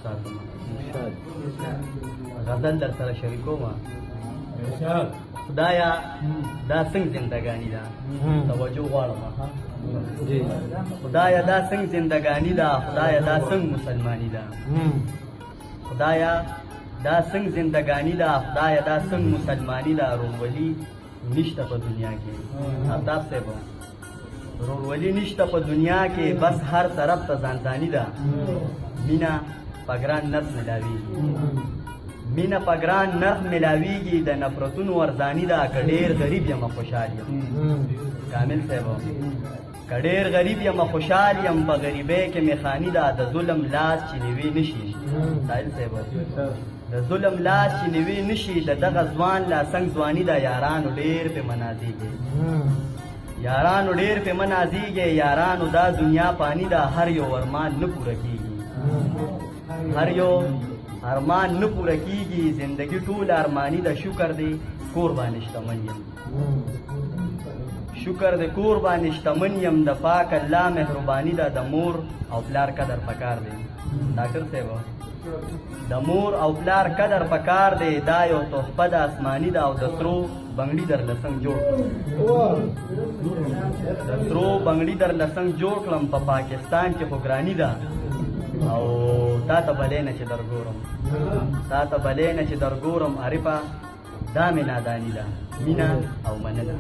ساتم غزل در سره شریکوم خدایا دا څنګه زندګانی ده توجه غواړم خدایا دا څنګه زندګانی ده خدایا دا څنګه مسلمانی ده خدایا دا څنګه زندګانی ده خدایا دا څنګه مسلمانی ده روغولي نشته په دنیا کې آفتاب صاحب روغولي نشته په دنیا کې بس هر طرف ته ځانځاني ده مینا پګران نرخ ملاویږي مینا پګران نرخ ملاویږي د نفرتونو ورځانی ده که ډېر غریب یم خوشحال یم کامل صاحب که ډېر غریب یم خوشحال یم په غریبۍ کې مې خاني ده د ظلم لاس چې نیوی نشي ساحل صاحب د ظلم لاس چې نیوی نشي د دغه ځوان لا څنګ ځواني ده یارانو ډېر پې منازیږي یارانو ډېر پې منازیږي یارانو دا دنیا پانی ده هر یو ارمان نه پوره کېږي هر یو ارمان نه پوره کېږي زندګي ټول ارماني ده شکر دی کور باندې شتمن یم شکر د کور باندې شتمن یم د پاک الله مهرباني ده د مور او پلار قدر پکار دی ډاکټر صاحب د مور او پلار قدر پکار دی دا یو تحفه د آسماني ده او د سرو بنګړي در لسنګ جوړ د سرو بنګړي در لسنګ جوړ کړم په پاکستان کې خو ګراني ده او تا ته بلې نه چې درګورم تا ته بلې نه چې درګورم عارفه دا مې ناداني ده مینه او مننه